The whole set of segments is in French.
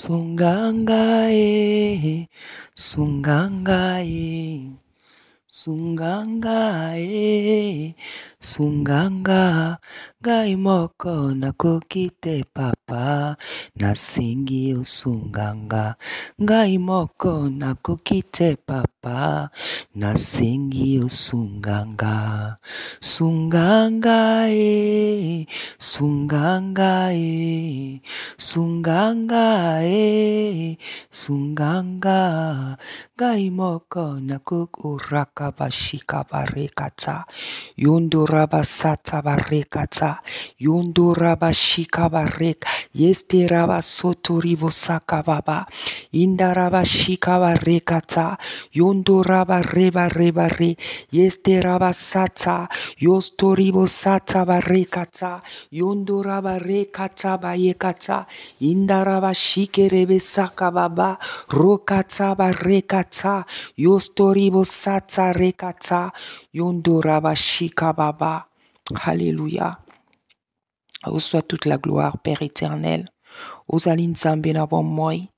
Sunganga e, sunganga e, sunganga e, sunganga. Ngai moko nakoki te papa, nasengi yo sunganga. Ngai moko nakoki te papa, nasengi yo sunganga. Sunganga e, sunganga e, sunganga e, sunganga. Ngai moko nakoki rakabashika barekata, yondoraba sata barekata, yondoraba shika barek, yesteraba sotoribo sakababa, indaraba shika barekata, yondoraba reba reba re, yesteraba sata, yostoribo sata barekata, yondoraba rekata bayekata, indaraba shikerebe sakababa, rokata barekata, yostoribo sata rekata, yondoraba shikababa. Alléluia. Reçois toute la gloire, Père éternel. Ozali nzambe na bomoi.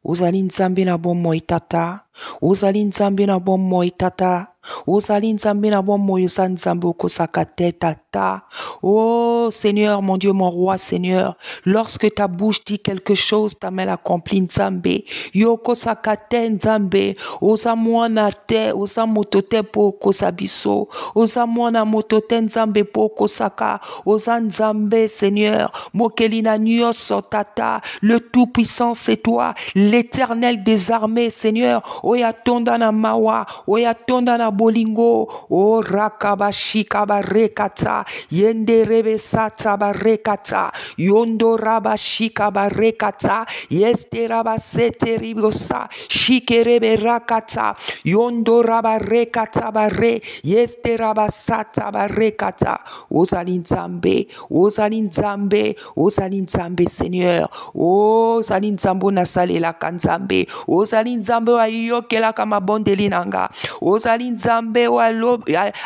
Ozali nzambe na bomoi tata. Ozali nzambe na bomoi tata. Ozali nzambe na bomoi oza nzambe okosaka te tata. Oh Seigneur, mon Dieu, mon roi, Seigneur. Lorsque ta bouche dit quelque chose, ta main l'accomplit nzambe. Yokosaka te nzambe. Oza mwana te, oza moto te po kosabiso. Oza mwana moto te nzambe po kosaka. Oza nzambe, Seigneur. Mokelina nyonso tata. Le tout-puissant c'est toi, l'éternel des armées, Seigneur. Oya tonda na mawa, oya tonda na bolingo. O rakabashika barekata, yende rebe sata barekata, yondo rabashika barekata, yeste rabasete ribosa, shikerebe rakata, yondo rabarekata bare, yeste rabasata barekata. Ozali nzambe, ozali nzambe, ozali nzambe, Seigneur. Ozali nzambe na salela kanzambe, ozali nzambe ayokelaka mabondeli nanga, ozali nzambe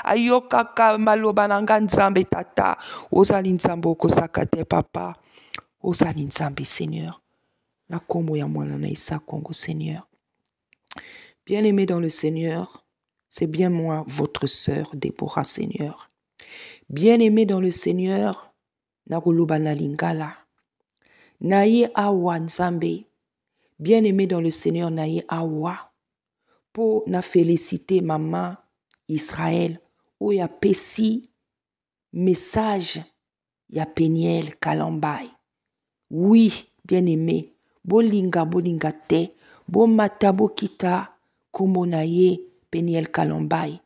ayokaka maloba nanga nzambe tata, ozali nzambe okosaka te papa, ozali nzambe Seigneur. Na kombo ya mwana na Isa Kongo Seigneur. Bien-aimé dans le Seigneur, c'est bien moi, votre sœur Déborah Seigneur. Bien-aimé dans le Seigneur, nakoloba na lingala. Naye awa nzambe, bien-aimé dans le Seigneur, naye awa, pour na féliciter maman Israël, où ya pesi message ya Peniel Kalambay. Oui, bien-aimé, bolinga te, bo mata bo kita kombo naye Peniel Kalambay.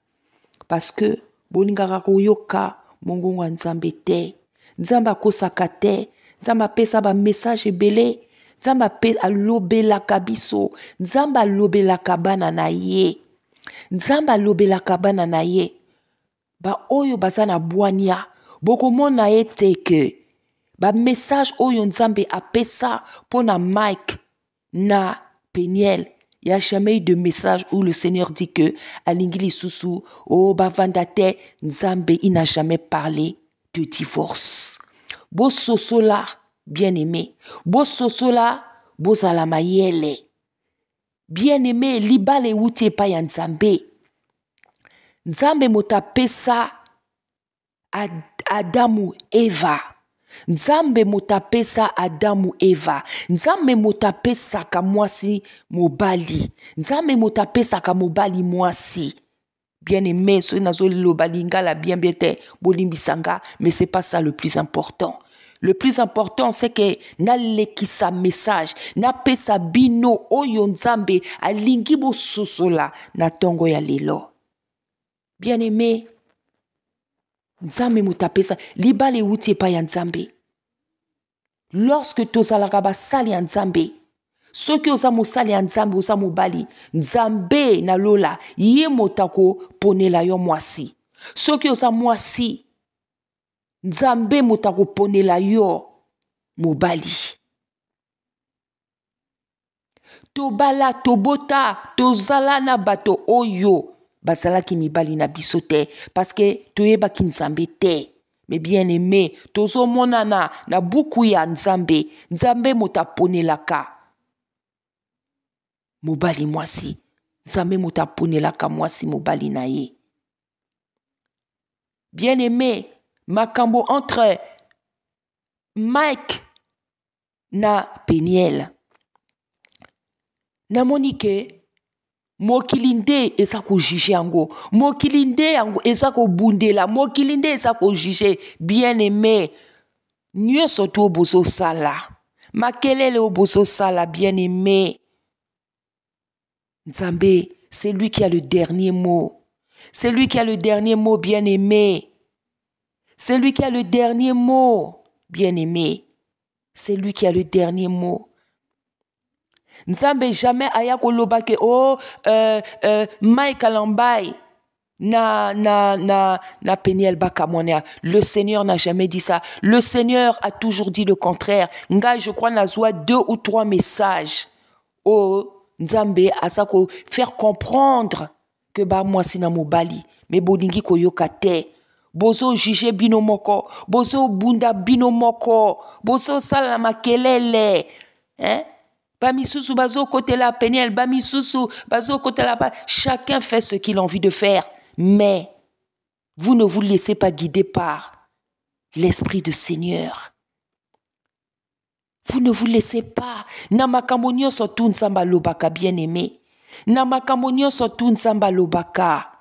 Parce que bolinga koyoka mongongo nzambe te, nzamba kosaka te, nzamba pesa ba message ebele, nzamba pe alobelaka biso, nzamba alobelaka bana na ye, nzamba alobelaka bana na ye. Ba oyo baza na bwania, bokomona ye te ke ba message oyo nzambe apesa pona Mike na Peniel. Il n'y a jamais eu de message où le Seigneur dit que Alingili Susu, oh Bavandate, Nzambe, il n'a jamais parlé de divorce. Bo sosola, bien-aimé. Bo sosola, bo zalamayele. Bien-aimé, libale wuti pa ya Nzambe. Nzambe motapesa Adamu Eva. Nzambe motapesa Adamu Eva. Nzambe motapesa ka mwasi mobali. Nzambe motapesa ka mobali mwasi. Bien-aimé, so nazo lobalinga la bien biete bolimbisanga, mais c'est pas ça le plus important. Le plus important c'est que na lekisa message, na pesa bino oyo Nzambe alingi bo sosola na tongo ya lelo. Bien-aimé, Nzambe motapesa libale wuti pa ya Nzambe. Lorsque tozalaka basali ya Nzambe, soki oza mosali ya Nzambe oza mobali, Nzambe na lola ye motako ponela yo mwasi. Soki oza mwasi, Nzambe motako ponela yo mobali. Tobala tobota tozala na bato oyo bazalaki mibali na biso te, parce que toyebaki Nzambe te. Mais bien aimé, tozo monana na buku ya Nzambe, Nzambe motaponelaka mobali mwasi. Nzambe muta ponelaka mwasi mobali na ye. Bien aimé, makambo entre Mike na Peniel. Namoni ke mokili nde eza kojuge yango. Mokili nde yango eza kobundela. Mokili nde eza kojuge. Bien aimé, nyonso to bozo sala. Makelele o bozo sala, bien aimé. Nzambe, c'est lui qui a le dernier mot. C'est lui qui a le dernier mot, bien aimé. C'est lui qui a le dernier mot, bien aimé. C'est lui qui a le dernier mot. Nzambe jamais aya koloba ke Mike Alambai na Peniel Bakamonia. Le Seigneur n'a jamais dit ça. Le Seigneur a toujours dit le contraire. Nga, je crois, n'a soit 2 ou 3 messages. Nzambe asako faire comprendre que ba mwasi na mobali mais bolingi koyoka te. Bozo juge bino moko, bozo bunda bino moko, bozo sala makelele, hein? Bamisusu bazo côté la Peniel, bamisusu bazo côté la. Chacun fait ce qu'il a envie de faire, mais vous ne vous laissez pas guider par l'esprit du Seigneur. Vous ne vous laissez pas. Namakambo nyonso tu nzamba lobaka, bien aimé. Namakambo nyonso tu nzamba lobaka.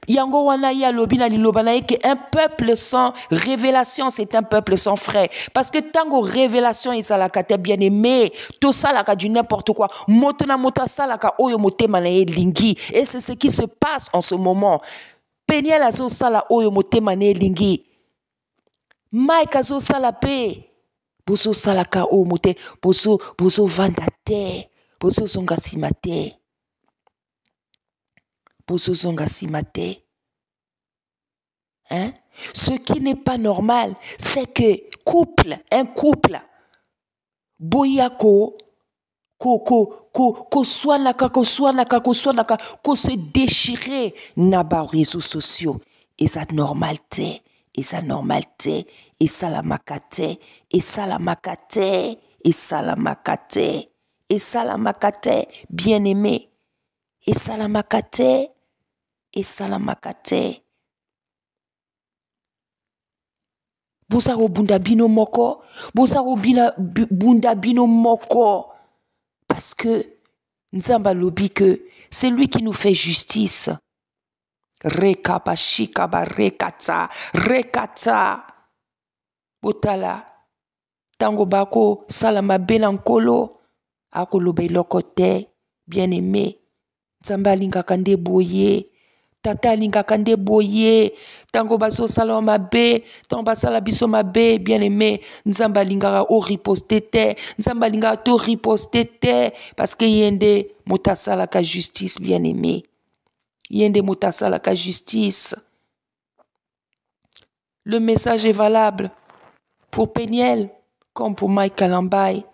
Yango wana ya lobina liloba na que un peuple sans révélation, c'est un peuple sans frais. Parce que tango révélation ezalaka te, bien aimé, to salaka du n'importe quoi. Motona mota salaka oyo motema na ye lingi. Et c'est ce qui se passe en ce moment. Peniel azo sala oyo motema na ye lingi. Mike azo sala pe. Boso salaka o mote, boso vanda te, boso zonga sima te. Boso zonga sima te. Hein? Ce qui n'est pas normal, c'est que un couple, boyako, ko se déchirer na ba réseaux sociaux. Et ça normalité. Et ça normalité, et ça la makate, et ça la makate, et ça la makate, et ça la makate, bien aimé, et ça la makate, et ça la makate. Bosaro bunda bino moko, bosaro bunda bino moko, parce que Nzamba lobi que c'est lui qui nous fait justice. Rekaba shikaba rekata botala tango bako salama benankolo akolobe lokote, bien aimé. Nzamba lingaka nde boye, tata lingaka nde boye, tango baso salama be, tango basala biso mabe, bien aimé. Nzamba lingaka o riposte te, Nzamba lingaka to riposte te, parce que yende motasala ka justice, bien aimé. Yende motasala ka justice. Le message est valable pour Peniel comme pour Mike Alambai.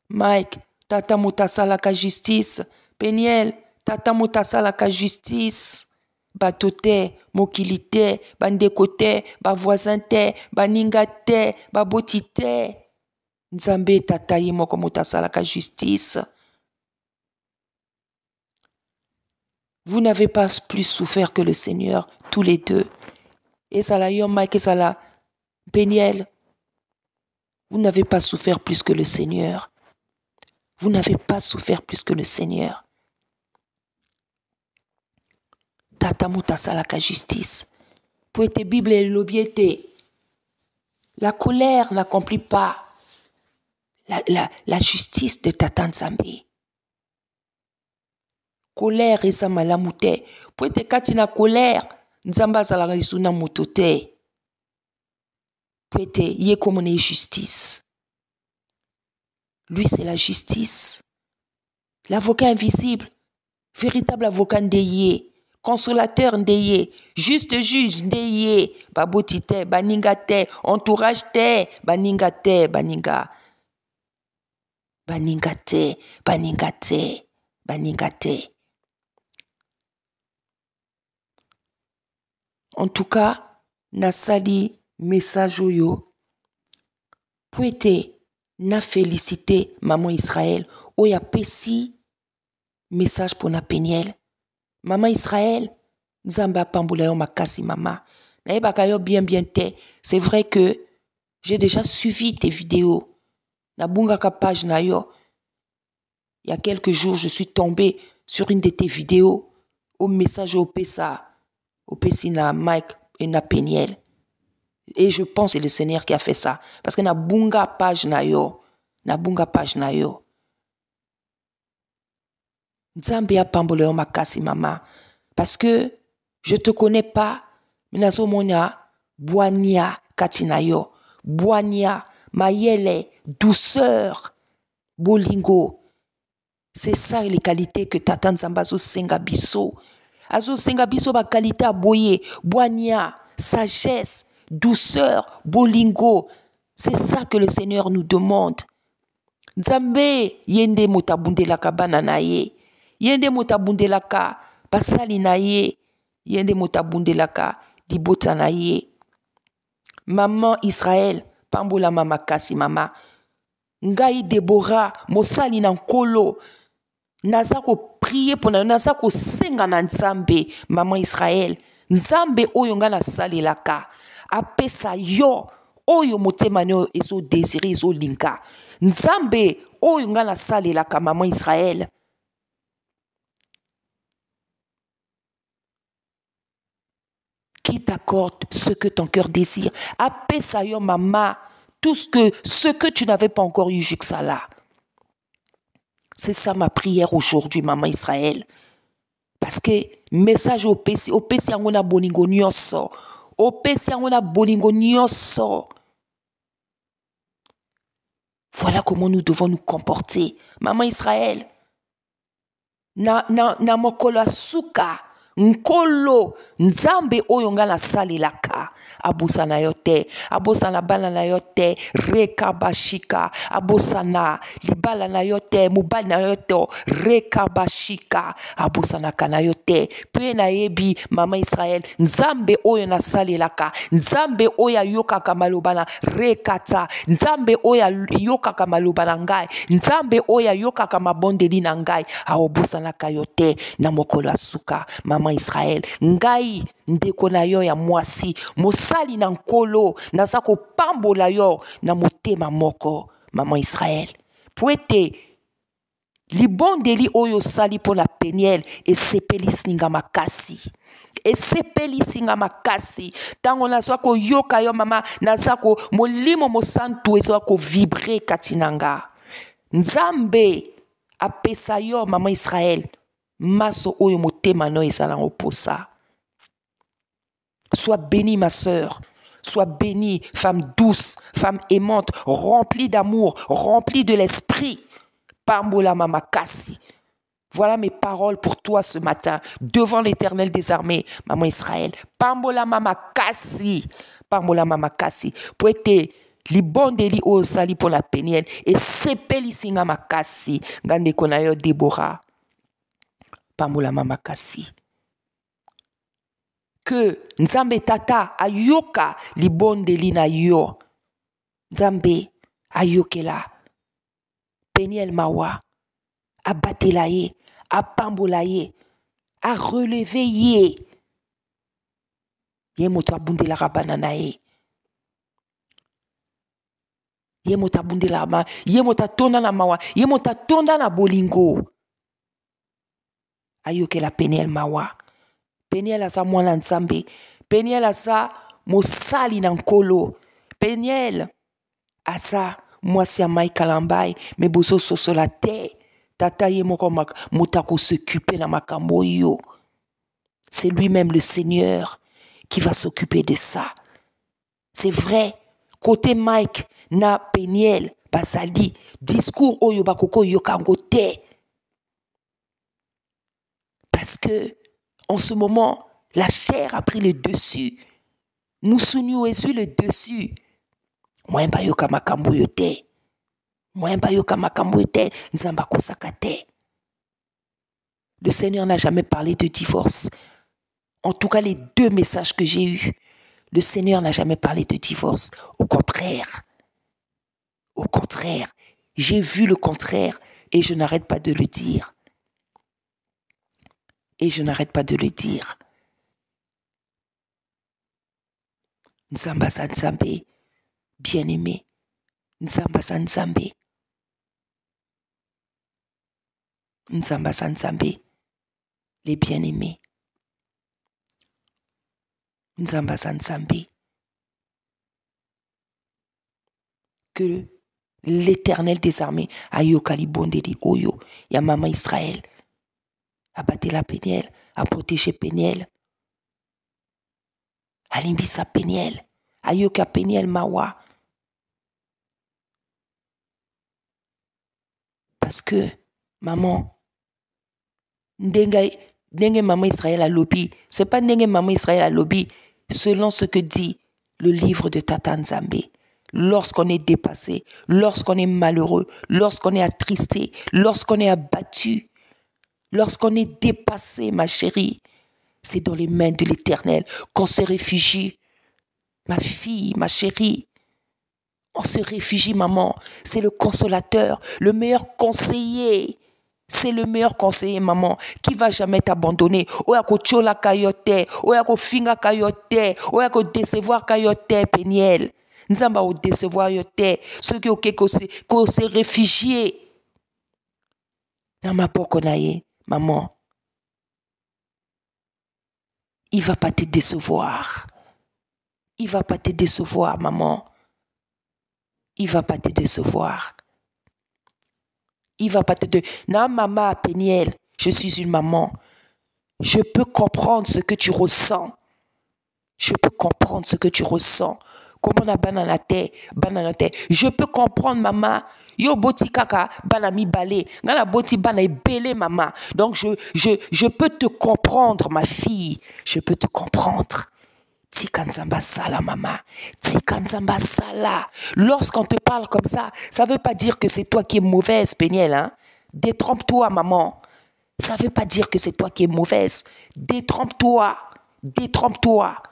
Mike, tata motasala ka justice. Peniel, tata motasala ka justice. Batote, mokilite, bandekote, bavoisinte, baningate, babotite. Nzambe tata ye moko motasala ka justice. Vous n'avez pas plus souffert que le Seigneur, tous les deux. Et ça la yom Mike et ça la Peniel. Vous n'avez pas souffert plus que le Seigneur. Vous n'avez pas souffert plus que le Seigneur. Tata muta salaka justice. Poete Bible et l'obiété. La colère n'accomplit pas la justice de Tata Nzambe. Colère et sa malamute. Poete katina colère. Nzamba salaka lisuna mutote. Poete ye komone justice. Lui c'est la justice. L'avocat invisible. Véritable avocat ndeye. Consolateur ndeye. Juste juge ndeye. Baboti te, baninga te, entourage te, baninga te, baninga. Baninga te, baninga te, baninga te. En tout cas, nasali message oyo. Poete na félicité maman Israël. Oya pesi Message pour na Peniel. Maman Israël, Nzamba pambola yo makasi mama. Naebaka yo bien te. C'est vrai que j'ai déjà suivi tes vidéos. Na bungaka page na yo. Il y a quelques jours, je suis tombée sur une de tes vidéos au message au Pessa, au Pessina Mike et na Peniel. Et je pense que c'est le Seigneur qui a fait ça. Parce que na bunga page na yo. Na bunga page na yo. Nzambe ya pambole yo makasi mama. Parce que je te connais pas. Minazo monia boania katina yo. Boania, mayele, douceur, bolingo. C'est ça les qualités que Tata Nzamba zo senga biso. Azo senga biso ba qualité à boyer, boania, sagesse, douceur, bolingo. C'est ça que le Seigneur nous demande. Nzambe yende motabundelaka banana ye. Yende motabundelaka basali na ye. Yende motabundelaka libota na ye. Maman Israël, pambola mama kasi mama. Ngai Deborah, mosali na nkolo. Naza ko prier pour naza ko senga na Nzambe, maman Israël. Nzambe oyo nga na salelaka. Apesa yo oyo motema no ezo désiré ezo linka. Nzambe oyo nga na salelaka, maman Israël. Qui t'accorde ce que ton cœur désire. Apesa yo maman, tout ce que tu n'avais pas encore eu jusqu'à là. C'est ça ma prière aujourd'hui, maman Israël. Parce que message au PC angona bolingo nyonso. Au PC angona bolingo nyonso. Voilà comment nous devons nous comporter. Maman Israël. Na mokolo asuka. Nkolo Nzambe oyo nga na salelaka abosana yo te, abosana bana na yo te, rekabashika, abosana libala na yo te, mobali na yo te, rekabashika, abosana kana yo te. Pe na yebi mama Israël, Nzambe oyo na salelaka, Nzambe oyo yokaka maloba na rekata, Nzambe oyo yokaka maloba na ngai, Nzambe oyo yokaka mabondeli na ngai, abosana ka yo te na mokolo asuka. Maman Israël, ngai ndeko na yo ya mwasi, mosali na nkolo, naza ko pambola yo na motema moko, maman Israël. Poete libondeli oyo sali po na Peniel esepeli singa makasi. Esepeli singa makasi. Tango naza ko yoka yo mama, naza ko molimo mosantu ezo ko vibrer katinanga. Nzambe apesa yo maman Israël. Maso oyo motema no ezala oposa. Sois bénie ma sœur. Sois bénie, femme douce, femme aimante, remplie d'amour, remplie de l'esprit. Pambola mama kasi. Voilà mes paroles pour toi ce matin, devant l'Éternel des armées, maman Israël. Pambola mama kasi. Pambola mama kasi. Poete libondeli o sali pour la Peniel et sepeli singa makasi. Gande konayo Deborah. Pambola mama kasi. Que Nzambe tata ayoka libondeli na yo. Nzambe ayokela Peniel mawa. Abatela ye. Apambola ye. A relever ye. Ye moto abundela rabana na ye. Ye moto abundela ma. Ye moto tonda na mawa. Ye moto tonda na bolingo. Ayokela Peniel mawa. Peniel asa mwana Nzambe. Peniel asa mosali na nkolo. Peniel asa mwasi ya mai kalambai. Me boso sosola te. Tata ye moko motako s'occuper na makambo yo. C'est lui-même le Seigneur qui va s'occuper de ça. C'est vrai. Côté Mike na Peniel basali. Discours oyo bakoko yokango te. Parce que, en ce moment, la chair a pris le dessus. Moussounou est sur le dessus. Moi, je yoka makambo yote. Moi, je yoka makambo yote. Nzamba kosakate. Le Seigneur n'a jamais parlé de divorce. En tout cas, les 2 messages que j'ai eus, le Seigneur n'a jamais parlé de divorce. Au contraire. Au contraire. J'ai vu le contraire et je n'arrête pas de le dire. Et je n'arrête pas de le dire. Nzamba sa Nzambe, bien-aimé. Nzamba sa Nzambe. Nzamba sa Nzambe, les bien-aimés. Nzamba sa Nzambe. Que l'Éternel des armées, Ayokali Bondeli Oyo, Yamama Israël, a battu la Péniel, a protégé Péniel, a limbisa Péniel, Ayoka Péniel Mawa. Parce que, maman, Ndenge maman Israël a lobby, c'est pas Ndenge maman Israël a lobby, selon ce que dit le livre de Tata Nzambe. Lorsqu'on est dépassé, lorsqu'on est malheureux, lorsqu'on est attristé, lorsqu'on est abattu, lorsqu'on est dépassé, ma chérie, c'est dans les mains de l'Éternel qu'on se réfugie. Ma fille, ma chérie, on se réfugie, maman. C'est le consolateur, le meilleur conseiller. C'est le meilleur conseiller, maman, qui va jamais t'abandonner. Oyako chola kayote, oyako finga kayote, oyako décevoir kayote, Péniel. Nzamba ou décevoir yote, ceux qui ont qu'on s'est réfugié. Dans ma pokonaye, maman, il va pas te décevoir. Il va pas te décevoir, maman. Il va pas te décevoir. Il va pas te décevoir. Non, maman, Péniel, je suis une maman. Je peux comprendre ce que tu ressens. Je peux comprendre ce que tu ressens. Comment on a bananate. Je peux comprendre, maman. Yo boti kaka banami balé. Ngana boti bana belé, maman. Donc je peux te comprendre, ma fille. Je peux te comprendre. Tika Nzamba sala, maman. Tika Nzamba sala. Lorsqu'on te parle comme ça veut pas dire que c'est toi qui es mauvaise, Péniel, hein. Détrompe-toi, maman. Ça veut pas dire que c'est toi qui es mauvaise. Détrompe-toi. Détrompe-toi.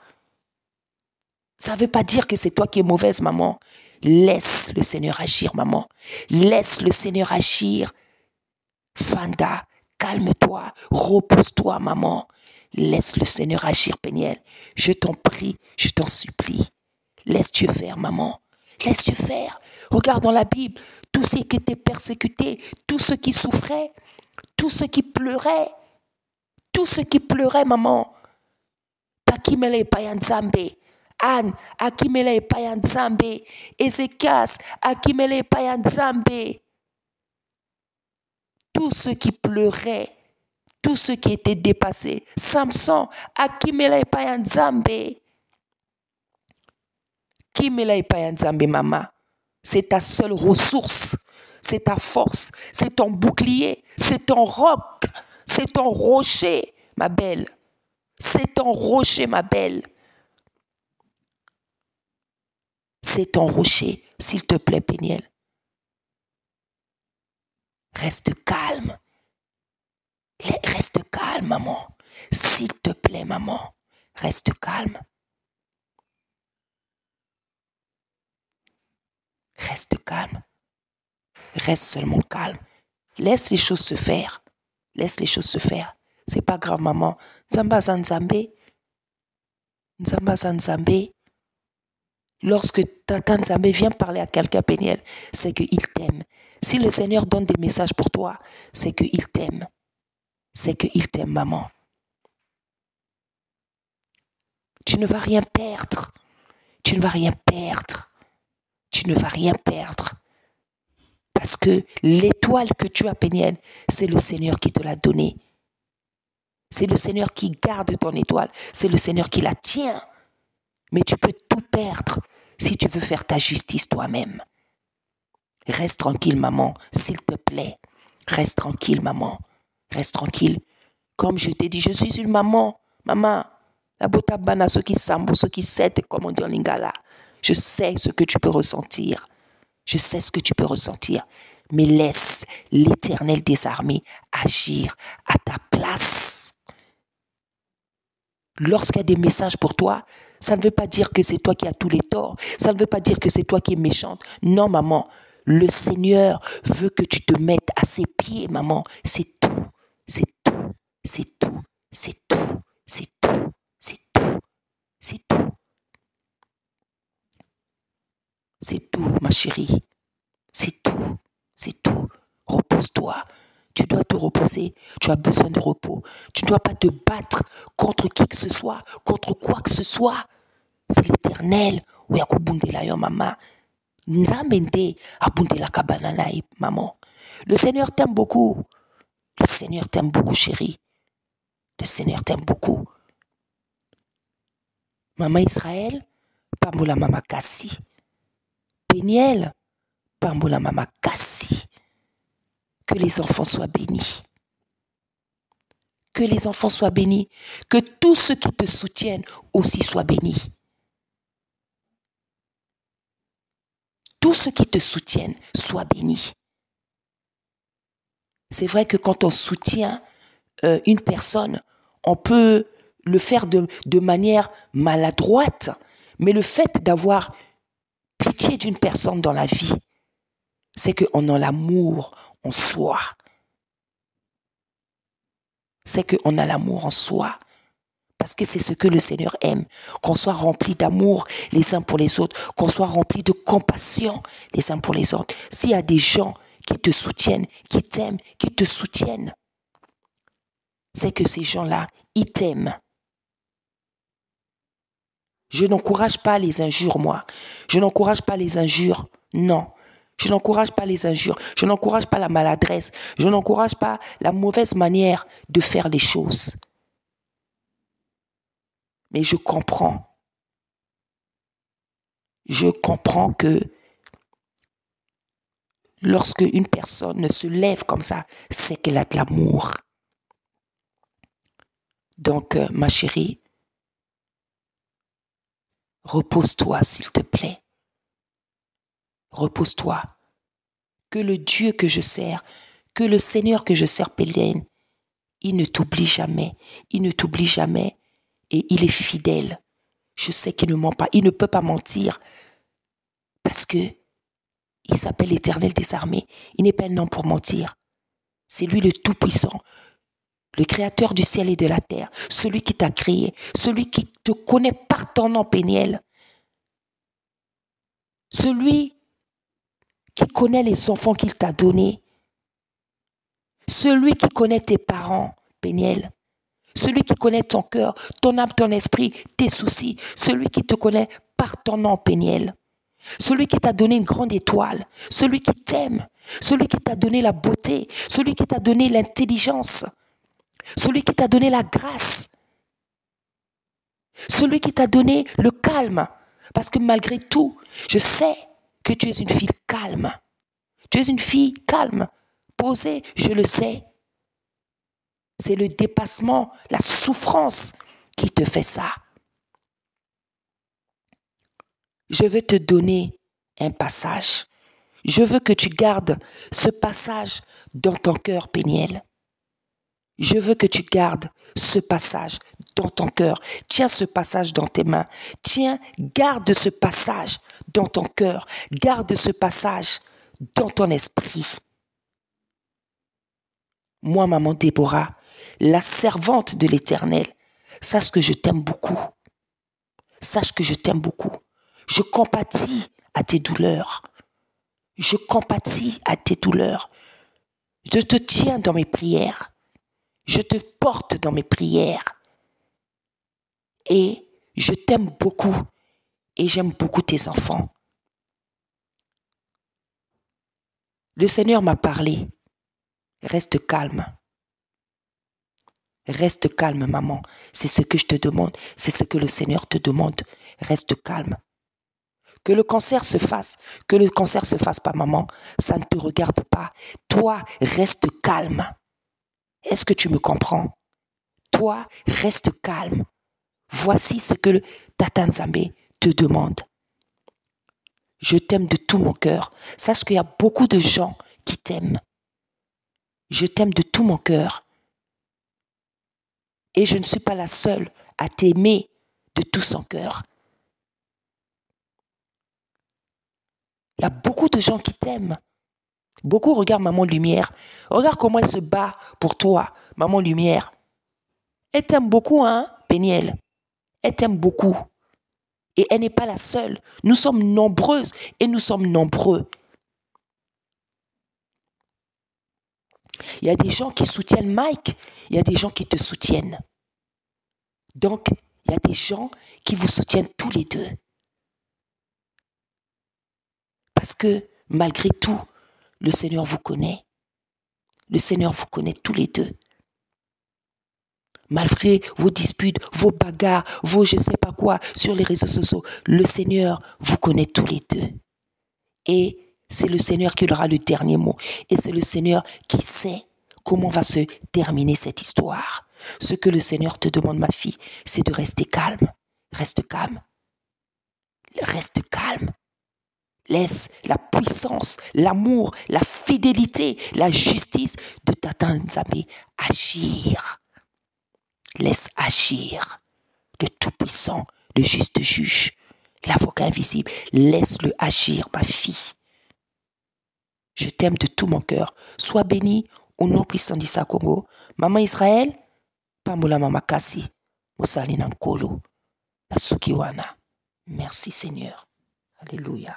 Ça veut pas dire que c'est toi qui es mauvaise, maman. Laisse le Seigneur agir, maman. Laisse le Seigneur agir. Fanda, calme-toi. Repose-toi, maman. Laisse le Seigneur agir, Péniel. Je t'en prie, je t'en supplie. Laisse Dieu faire, maman. Laisse Dieu faire. Regarde dans la Bible, tous ceux qui étaient persécutés, tous ceux qui souffraient, tous ceux qui pleuraient, maman. Pakimele Payanzambe. Anne, Akimele Payanzambe. Ézéchias, Akimele Payanzambe. Tous ceux qui pleuraient, tous ceux qui étaient dépassés. Samson, Akimele Payanzambe. Kimele Payanzambe, maman. C'est ta seule ressource. C'est ta force. C'est ton bouclier. C'est ton roc. C'est ton rocher, ma belle. C'est ton rocher, ma belle. C'est ton rocher, s'il te plaît, Péniel. Reste calme. Reste calme, maman. S'il te plaît, maman. Reste calme. Reste calme. Reste seulement calme. Laisse les choses se faire. Laisse les choses se faire. C'est pas grave, maman. Nzamba sa Nzambe. Nzamba sa Nzambe. Lorsque Tata Nzambe vient parler à quelqu'un, Péniel, c'est qu'il t'aime. Si le Seigneur donne des messages pour toi, c'est qu'il t'aime. C'est qu'il t'aime, maman. Tu ne vas rien perdre. Tu ne vas rien perdre. Tu ne vas rien perdre. Parce que l'étoile que tu as, Péniel, c'est le Seigneur qui te l'a donnée. C'est le Seigneur qui garde ton étoile. C'est le Seigneur qui la tient. Mais tu peux tout perdre si tu veux faire ta justice toi-même. Reste tranquille, maman, s'il te plaît. Reste tranquille, maman. Reste tranquille. Comme je t'ai dit, je suis une maman. Maman, la botabana, ceux qui sambo, ceux qui s'aident, comme on dit en lingala. Je sais ce que tu peux ressentir. Je sais ce que tu peux ressentir. Mais laisse l'Éternel des armées agir à ta place. Lorsqu'il y a des messages pour toi, ça ne veut pas dire que c'est toi qui as tous les torts. Ça ne veut pas dire que c'est toi qui es méchante. Non, maman. Le Seigneur veut que tu te mettes à ses pieds, maman. C'est tout. C'est tout. C'est tout. C'est tout, c'est tout, c'est tout, c'est tout. C'est tout, ma chérie. C'est tout, c'est tout. Repose-toi. Tu dois te reposer. Tu as besoin de repos. Tu ne dois pas te battre contre qui que ce soit, contre quoi que ce soit. C'est l'Éternel. Maman. Maman. Le Seigneur t'aime beaucoup. Le Seigneur t'aime beaucoup, chérie. Le Seigneur t'aime beaucoup. Maman Israël, Pambola Mama Kassi. Péniel, Pambola Mama Kassi. Que les enfants soient bénis. Que les enfants soient bénis. Que tous ceux qui te soutiennent aussi soient bénis. Tous ceux qui te soutiennent soient bénis. C'est vrai que quand on soutient une personne, on peut le faire de manière maladroite, mais le fait d'avoir pitié d'une personne dans la vie, c'est qu'on a l'amour en soi. C'est qu'on a l'amour en soi. Parce que c'est ce que le Seigneur aime, qu'on soit rempli d'amour les uns pour les autres, qu'on soit rempli de compassion les uns pour les autres. S'il y a des gens qui te soutiennent, qui t'aiment, qui te soutiennent, c'est que ces gens-là, ils t'aiment. Je n'encourage pas les injures, moi. Je n'encourage pas les injures, non. Je n'encourage pas les injures. Je n'encourage pas la maladresse. Je n'encourage pas la mauvaise manière de faire les choses. Mais je comprends. Je comprends que lorsque une personne se lève comme ça, c'est qu'elle a de l'amour. Donc, ma chérie, repose-toi, s'il te plaît. Repose-toi. Que le Dieu que je sers, que le Seigneur que je sers, Péniel, il ne t'oublie jamais. Il ne t'oublie jamais. Et il est fidèle. Je sais qu'il ne ment pas. Il ne peut pas mentir. Parce que il s'appelle l'Éternel des armées. Il n'est pas un homme pour mentir. C'est lui le Tout-Puissant, le Créateur du ciel et de la terre, celui qui t'a créé, celui qui te connaît par ton nom, Péniel. Celui qui connaît les enfants qu'il t'a donnés. Celui qui connaît tes parents, Péniel. Celui qui connaît ton cœur, ton âme, ton esprit, tes soucis. Celui qui te connaît par ton nom, Péniel. Celui qui t'a donné une grande étoile. Celui qui t'aime. Celui qui t'a donné la beauté. Celui qui t'a donné l'intelligence. Celui qui t'a donné la grâce. Celui qui t'a donné le calme. Parce que malgré tout, je sais que tu es une fille calme. Tu es une fille calme, posée, je le sais. C'est le dépassement, la souffrance qui te fait ça. Je veux te donner un passage. Je veux que tu gardes ce passage dans ton cœur, Péniel. Je veux que tu gardes ce passage dans ton cœur. Tiens ce passage dans tes mains. Tiens, garde ce passage dans ton cœur. Garde ce passage dans ton esprit. Moi, maman Déborah, la servante de l'Éternel, sache que je t'aime beaucoup. Sache que je t'aime beaucoup. Je compatis à tes douleurs. Je compatis à tes douleurs. Je te tiens dans mes prières. Je te porte dans mes prières. Et je t'aime beaucoup. Et j'aime beaucoup tes enfants. Le Seigneur m'a parlé. Reste calme. Reste calme, maman. C'est ce que je te demande. C'est ce que le Seigneur te demande. Reste calme. Que le cancer se fasse. Que le cancer se fasse pas, maman. Ça ne te regarde pas. Toi, reste calme. Est-ce que tu me comprends? Toi, reste calme. Voici ce que Tata Nzambe te demande. Je t'aime de tout mon cœur. Sache qu'il y a beaucoup de gens qui t'aiment. Je t'aime de tout mon cœur. Et je ne suis pas la seule à t'aimer de tout son cœur. Il y a beaucoup de gens qui t'aiment. Beaucoup regardent Maman Lumière. Regarde comment elle se bat pour toi, Maman Lumière. Elle t'aime beaucoup, hein, Péniel. Elle t'aime beaucoup. Et elle n'est pas la seule. Nous sommes nombreuses et nous sommes nombreux. Il y a des gens qui soutiennent Mike. Il y a des gens qui te soutiennent. Donc, il y a des gens qui vous soutiennent tous les deux. Parce que, malgré tout, le Seigneur vous connaît. Le Seigneur vous connaît tous les deux. Malgré vos disputes, vos bagarres, vos je ne sais pas quoi sur les réseaux sociaux, le Seigneur vous connaît tous les deux. Et c'est le Seigneur qui aura le dernier mot. Et c'est le Seigneur qui sait comment va se terminer cette histoire. Ce que le Seigneur te demande, ma fille, c'est de rester calme. Reste calme. Reste calme. Laisse la puissance, l'amour, la fidélité, la justice de Tata Nzambe agir. Laisse agir le Tout-Puissant, le juste juge, l'avocat invisible. Laisse-le agir, ma fille. Je t'aime de tout mon cœur. Sois béni au nom puissant d'Issa Congo. Maman Israël, Pamoula Mama Kasi, Moussali Nankolo, la Sukiwana. Merci Seigneur. Alléluia.